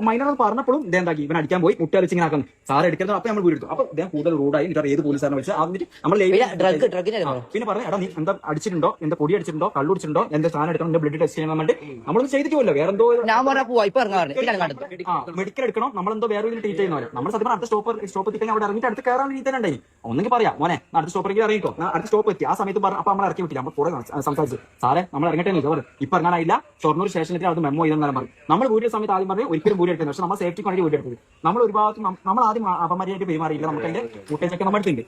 Minor പറഞ്ഞപ്പോഴും ഇദ്ദേഹം എന്താക്കി ഇവൻ അടിക്കാൻ പോയി മുട്ട വെച്ച് ഇങ്ങനെ ആക്കുന്നു. സാർ എടുക്കുന്നത് അപ്പൊ നമ്മൾ വീടെടുത്തു. അപ്പൊ ഇദ്ദേഹം കൂടുതൽ റൂഡായി. എന്നിട്ട് ഏത് പോലീസാറിനെ വെച്ച് എന്നിട്ട് നമ്മൾ പിന്നെ പറഞ്ഞു എടാ നീ എന്താ അടിച്ചിട്ടുണ്ടോ, എന്താ പൊടി അടിച്ചിട്ടുണ്ടോ, കള്ളു അടിച്ചിട്ടുണ്ടോ, എന്താ സാധനം എടുക്കണം, എന്റെ ബ്ലഡ് ടെസ്റ്റ് ചെയ്യാൻ വേണ്ടി നമ്മളൊന്നും ചെയ്തിട്ടില്ല. വേറെ എന്തോ മെഡിക്കൽ എടുക്കണം, നമ്മളെന്തോ വേറെ ട്രീറ്റ് ചെയ്യുന്നവരെ നമ്മൾ സത്യം അടുത്ത സ്റ്റോപ്പ് എത്തിക്കഴിഞ്ഞാൽ അവിടെ ഇറങ്ങിയിട്ട് അടുത്ത് കയറാൻ വേണ്ടി തന്നെ ഉണ്ടായി. ഒന്നെങ്കിൽ പറയാം മോനെ അടുത്ത സ്റ്റോപ്പിലേക്ക് ഇറങ്ങിക്കോ, അടുത്ത സ്റ്റോപ്പ് എത്തി. ആ സമയത്ത് പറഞ്ഞു. അപ്പൊ നമ്മൾ ഇറക്കി വിട്ടില്ല. നമ്മൾ കുറെ സംസാരിച്ചു. സാറേ നമ്മൾ ഇറങ്ങട്ടെ ഇപ്പൊ ഇറങ്ങാനായില്ല, ഷൊർണൂർ സ്റ്റേഷനിൽ അത് മെമ്മോ ചെയ്തെന്നാലും പറഞ്ഞു. നമ്മൾ വീടിയ സമയത്ത് ആദ്യം പറഞ്ഞു ഒരിക്കലും വീട് എടുക്കുന്നത്. പക്ഷെ നമ്മൾ സേഫ്റ്റിക്ക് വേണ്ടി വീട് എടുത്തത്. നമ്മൾ ഒരു ഭാഗത്ത് നമ്മൾ ആദ്യം അപമര്യാദയായിട്ട് പെരുമാറിയില്ല. നമുക്ക് അതിന്റെ മുട്ടേച്ചൊക്കെ നമ്മൾ എടുത്തിട്ടുണ്ട്.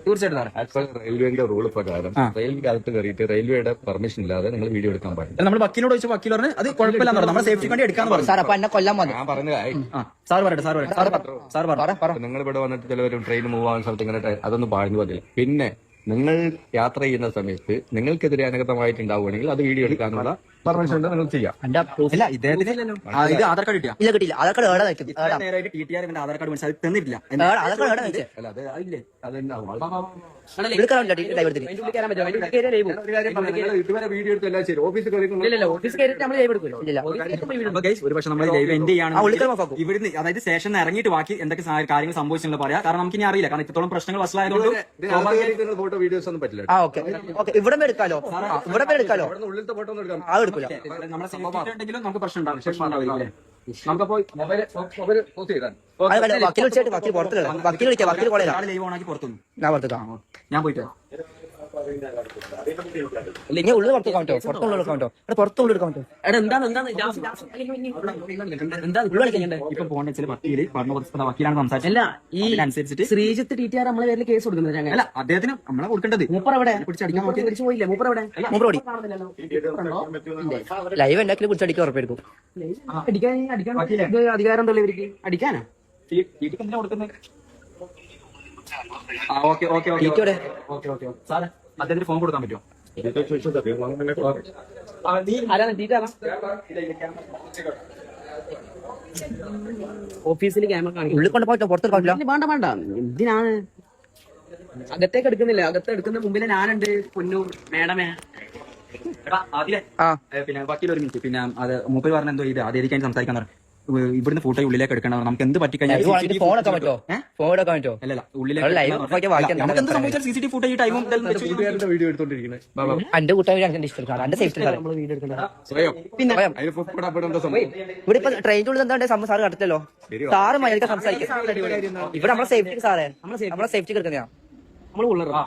തീർച്ചയായിട്ടും റെയിൽവേന്റെ റൂൾ പ്രകാരം റെയിൽവേക്കകത്ത് കയറിയിട്ട് റെയിൽവേയുടെ പെർമിഷൻ ഇല്ലാതെ നിങ്ങൾ വീഡിയോ എടുക്കാൻ പാടില്ല. നമ്മൾ വക്കീലോട് ചോദിച്ചു. വക്കീൽ പറഞ്ഞു അത് കുഴപ്പമില്ല, നമ്മൾ സേഫ്റ്റിക്ക് വേണ്ടി എടുക്കാന്ന് പറഞ്ഞു. ഞാൻ പറഞ്ഞത് നിങ്ങൾ ഇവിടെ വന്നിട്ട് ചിലവരും ട്രെയിൻ മൂവ് ആവുന്ന സമയത്ത് ഇങ്ങനെ അതൊന്നും പാടുന്നു പറ്റില്ല. പിന്നെ നിങ്ങൾ യാത്ര ചെയ്യുന്ന സമയത്ത് നിങ്ങൾക്കെതിരെ അനഗതമായിട്ടുണ്ടാവുകയാണെങ്കിൽ അത് വീഡിയോ എടുക്കാനുള്ള പെർമിഷൻ ഉണ്ട്, നിങ്ങൾ ചെയ്യാം. ഇദ്ദേഹത്തിന് ഇത് ആധാർ കാർഡ് കിട്ടിയ ആധാർ കാർഡ് ആധാർ കാർഡ് മനസ്സിലാക്കി തന്നിട്ടില്ല. അല്ല അത് അതില്ലേ അതുണ്ടാവും. ഇതുവരെ വീഡിയോ എടുത്തല്ല ശരി. ഓഫീസിൽ ഒരു പക്ഷെ നമ്മൾ ലൈവ് എൻഡ് ചെയ്യാണ് ഇവിടുന്ന്, അതായത് സ്റ്റേഷനിൽ ഇറങ്ങിയിട്ട് ബാക്കി എന്തൊക്കെ കാര്യങ്ങൾ സംഭവിച്ചിട്ടുള്ള പറയാം. കാരണം നമുക്ക് ഇനി അറിയില്ല. കാരണം ഇത്രത്തോളം പ്രശ്നങ്ങൾ വഷളായതുകൊണ്ട് ഫോട്ടോ വീഡിയോസ് ഒന്നും പറ്റില്ല. ഇവിടെ എടുക്കാലോ, ഉള്ളിലത്തെ ഫോട്ടോ ഒന്നും എടുക്കാം. നമ്മളെ സേഫ്റ്റി ഉണ്ടെങ്കിലും നമുക്ക് പ്രശ്നം ഉണ്ടാവില്ല. നമുക്കപ്പോ മൊബൈൽ പോസ്റ്റ് ചെയ്താൽ ലൈവ് ഓണാക്കി പുറത്തു ഞാൻ പോയിട്ട് ഇപ്പൊ പോകേണ്ട ചില വക്കീലാണ് സംസാരിച്ചല്ല. ഈ അനുസരിച്ചിട്ട് ശ്രീജിത്ത് ടി.ടി.ആർ നമ്മളെ പേരിൽ കേസ് കൊടുക്കുന്നത്. അല്ല അദ്ദേഹത്തിന് നമ്മളെ കൊടുക്കേണ്ടത്. മൂപ്പറവിടെ പിടിച്ചടിക്കാൻ നോക്കി തിരിച്ചു പോയില്ലേ? മൂപ്പറവിടെ ലൈവ് ഉണ്ടാക്കി പിടിച്ചടിക്കാൻ ഉറപ്പായിരിക്കും. അധികാരം ഉണ്ടല്ലോ ഇവർക്ക് അടിക്കാനാ കൊടുക്കുന്നത്. സാറേ അദ്ദേഹത്തിന് ഫോൺ കൊടുക്കാൻ പറ്റുമോ? ഓഫീസിൽ ക്യാമറ കാണിക്കും. ഉള്ളിൽ കൊണ്ട് പോയിട്ടോ, പുറത്ത് പോയില്ല. വേണ്ട എന്തിനാണ് അകത്തേക്ക് എടുക്കുന്നില്ല? അകത്ത് എടുക്കുന്ന മുമ്പിൽ ഞാനുണ്ട്. പൊന്നു മേഡമേ പിന്നെ വക്കീൽ ഒരു മിനിറ്റ്. പിന്നെ അത് മൂപ്പര് പറഞ്ഞ എന്തോ ഇത് ആദ്യം സംസാരിക്കാൻ ഇവിടുന്ന് ഫോട്ടോ ഉള്ളിലേക്ക് എടുക്കണം. നമുക്ക് എന്ത് പറ്റിക്കഴിഞ്ഞാൽ നമുക്ക് എന്ത് സംഭവിച്ചാൽ CCTV ഫുട്ടേജ് ടൈമും വീഡിയോ എടുത്തോണ്ടിരിക്കുന്നത്. എന്റെ കൂട്ടുകാർ അങ്ങനെ ഇഷ്ടം എന്റെ സേഫ്റ്റി പിന്നെ ഇവിടെ ഇപ്പൊ ട്രെയിനിന്റെ ഉള്ളിൽ എന്താ സാറ് കടത്തല്ലോ. സാറ് മര്യാദ സംസാരിക്കും. ഇവിടെ നമ്മളെ സേഫ്റ്റി സാറേ, നമ്മളെ സേഫ്റ്റി എടുക്കുന്നതാണ്.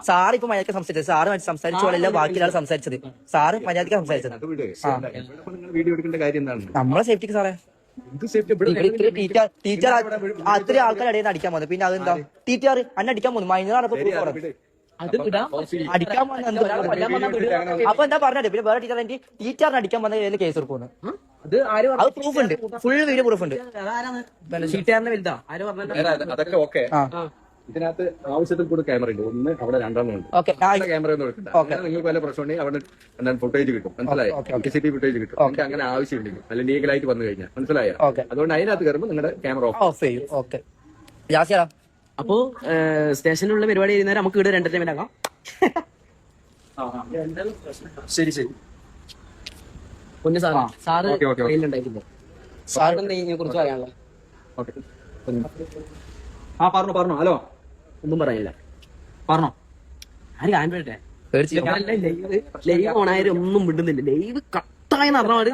സാറ് ഇപ്പൊ മര്യാദക്ക് സംസാരിച്ചത്. സാറ് സംസാരിച്ചോളല്ല ബാക്കിയാണ് സംസാരിച്ചത്. സാറ് മര്യാദക്ക് സംസാരിച്ചത്. വീഡിയോ എടുക്കേണ്ട കാര്യം എന്താണ്? നമ്മളെ സേഫ്റ്റിക്ക് സാറേ. ടീച്ചർ അത്ര ആൾക്കാർ ഇടയിൽ നിന്ന് അടിക്കാൻ പോകുന്നത്. പിന്നെ അതെന്താ ടീച്ചർ അന്നെ അടിക്കാൻ പോകുന്നു. മൈനറാണ് അടിക്കാൻ പോകുന്നത്. അപ്പൊ എന്താ പറഞ്ഞത്? പിന്നെ വേറെ ടീച്ചറിനെ അടിക്കാൻ വന്ന കേസ് എടുക്കുന്നു. അത് പ്രൂഫ് ഉണ്ട്, ഫുൾ വീഡിയോ പ്രൂഫ് ഉണ്ട്. അതൊക്കെ ഓക്കെ. ഇതിനകത്ത് ആവശ്യത്തിൽ കൂടെ ക്യാമറ ഉണ്ട്. ഒന്ന് അവിടെ രണ്ടെണ്ണം ഉണ്ട്. ക്യാമറ ഒന്നും എടുക്കണ്ട. നിങ്ങൾക്ക് വല്ല പ്രശ്നമുണ്ടെങ്കിൽ അവിടെ എന്താണ് ഫുട്ടേജ് കിട്ടും. മനസ്സിലായോ? CCTV ഫുട്ടേജ് കിട്ടും. നിങ്ങൾക്ക് അങ്ങനെ ആവശ്യമുണ്ടെങ്കിൽ അല്ല ലീഗലായിട്ട് വന്നു കഴിഞ്ഞാൽ മനസ്സിലായോ? അതുകൊണ്ട് അതിനകത്ത് കയറുമ്പോൾ നിങ്ങളുടെ ക്യാമറ ഓഫ് ചെയ്യും. അപ്പോ സ്റ്റേഷനിലുള്ള പരിപാടി ചെയ്യുന്നവരെ നമുക്ക് ഇവിടെ എന്റർടൈൻമെന്റ് ആക്കാം. ശരി. പൊന്നു സാറ് ട്രെയിനിലുണ്ടായിരിക്കുമ്പോ സാറിന് ഇതിനെ കുറിച്ച് പറയാനുള്ള പറഞ്ഞു. ഹലോ ഒന്നും പറയാനില്ല. പറഞ്ഞോ. ആര് കാണിട്ടെ ലൈവ് ഓണായാലും ഒന്നും വിടുന്നില്ല. ലൈവ് കട്ടായി നടന്നവര്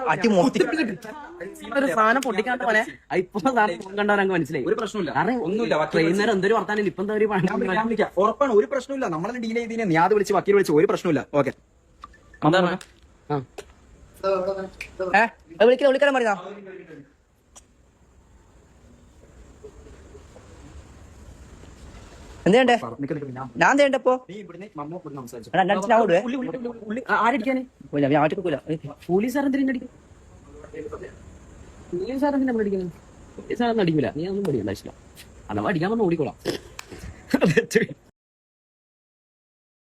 ഒരു സാധനം പൊട്ടിക്കാത്ത പോലെ ഇപ്പൊ സാധനം കണ്ടവരങ്ങ് മനസ്സിലായി. ഒരു പ്രശ്നമില്ല, ഒന്നുമില്ല. ട്രെയിനർ എന്തൊരു വർത്താനം ഇപ്പൊ എന്താ ഉറപ്പാണ്. ഒരു പ്രശ്നമില്ല. നമ്മളെ ഡീൽ ചെയ്തതിനെ നീ അത് വിളിച്ച് വക്കീൽ വിളിച്ച് ഒരു പ്രശ്നമില്ല. ഓക്കെ വിളിക്കാൻ പറഞ്ഞ എന്തേണ്ടേ? ഞാൻ എന്തേണ്ടപ്പോ ആരടിക്കാന്? പോലീസുകാർ എന്തിനും അടിക്കും? പോലീസുകാർ എന്തിനാ നമ്മൾ അടിക്കുന്നത്? പോലീസുകാരൊന്നും അടിക്കൂല. നീ ഒന്നും പഠിക്കണ്ട. ഇഷ്ടം അഥവാ അടിക്കാൻ വന്ന് ഓടിക്കോളാം.